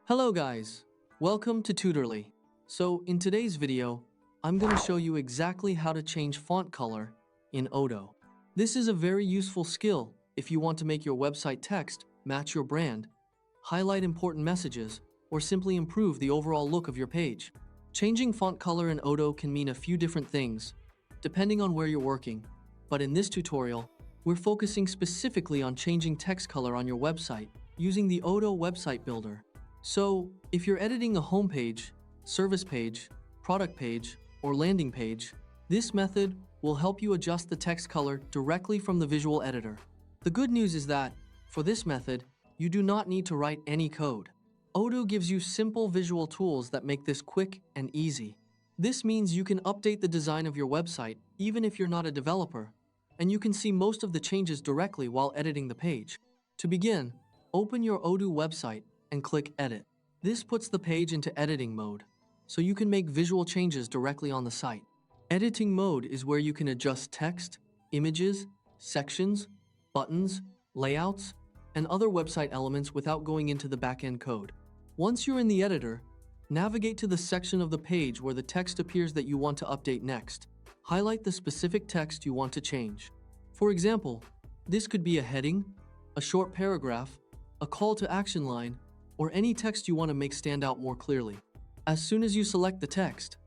Hello guys, welcome to Tutorly. So in today's video, I'm going to show you exactly how to change font color in Odoo. This is a very useful skill if you want to make your website text match your brand, highlight important messages, or simply improve the overall look of your page. Changing font color in Odoo can mean a few different things, depending on where you're working. But in this tutorial, we're focusing specifically on changing text color on your website using the Odoo website builder. So, if you're editing a homepage, service page, product page, or landing page, this method will help you adjust the text color directly from the visual editor. The good news is that, for this method, you do not need to write any code. Odoo gives you simple visual tools that make this quick and easy. This means you can update the design of your website even if you're not a developer, and you can see most of the changes directly while editing the page. To begin, open your Odoo website and click Edit. This puts the page into editing mode, so you can make visual changes directly on the site. Editing mode is where you can adjust text, images, sections, buttons, layouts, and other website elements without going into the backend code. Once you're in the editor, navigate to the section of the page where the text appears that you want to update next. Highlight the specific text you want to change. For example, this could be a heading, a short paragraph, a call to action line, or any text you want to make stand out more clearly. As soon as you select the text,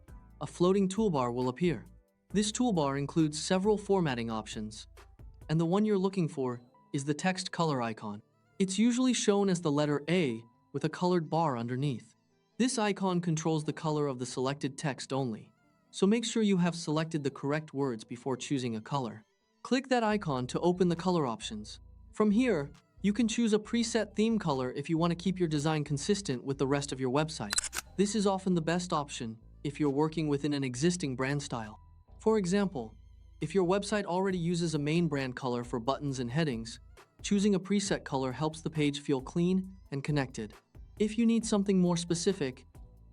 a floating toolbar will appear. This toolbar includes several formatting options, and the one you're looking for is the text color icon. It's usually shown as the letter A with a colored bar underneath. This icon controls the color of the selected text only, so make sure you have selected the correct words before choosing a color. Click that icon to open the color options. From here, you can choose a preset theme color if you want to keep your design consistent with the rest of your website. This is often the best option if you're working within an existing brand style. For example, if your website already uses a main brand color for buttons and headings, choosing a preset color helps the page feel clean and connected. If you need something more specific,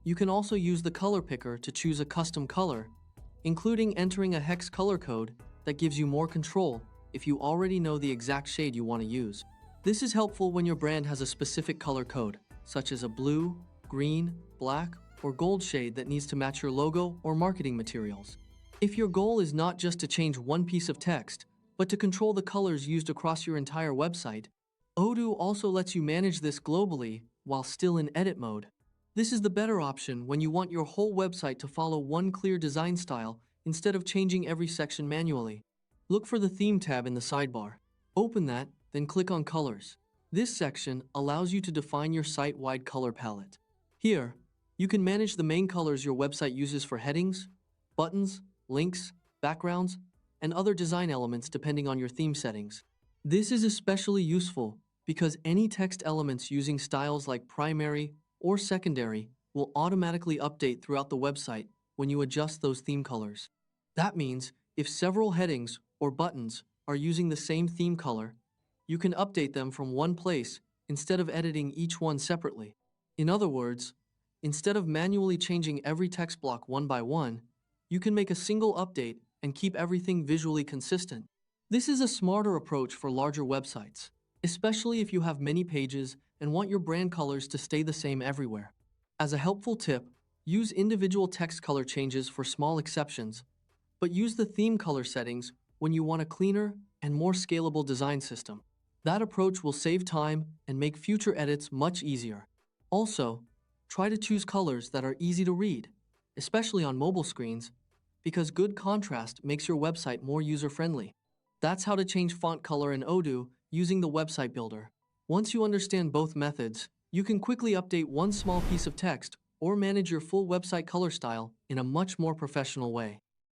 you can also use the color picker to choose a custom color, including entering a hex color code that gives you more control if you already know the exact shade you want to use. This is helpful when your brand has a specific color code, such as a blue, green, black, or gold shade that needs to match your logo or marketing materials. If your goal is not just to change one piece of text, but to control the colors used across your entire website, Odoo also lets you manage this globally while still in edit mode. This is the better option when you want your whole website to follow one clear design style instead of changing every section manually. Look for the Theme tab in the sidebar. Open that, then click on Colors. This section allows you to define your site-wide color palette. Here, you can manage the main colors your website uses for headings, buttons, links, backgrounds, and other design elements depending on your theme settings. This is especially useful because any text elements using styles like primary or secondary will automatically update throughout the website when you adjust those theme colors. That means if several headings or buttons are using the same theme color, you can update them from one place instead of editing each one separately. In other words, instead of manually changing every text block one by one, you can make a single update and keep everything visually consistent. This is a smarter approach for larger websites, especially if you have many pages and want your brand colors to stay the same everywhere. As a helpful tip, use individual text color changes for small exceptions, but use the theme color settings when you want a cleaner and more scalable design system. That approach will save time and make future edits much easier. Also, try to choose colors that are easy to read, especially on mobile screens, because good contrast makes your website more user-friendly. That's how to change font color in Odoo using the website builder. Once you understand both methods, you can quickly update one small piece of text or manage your full website color style in a much more professional way.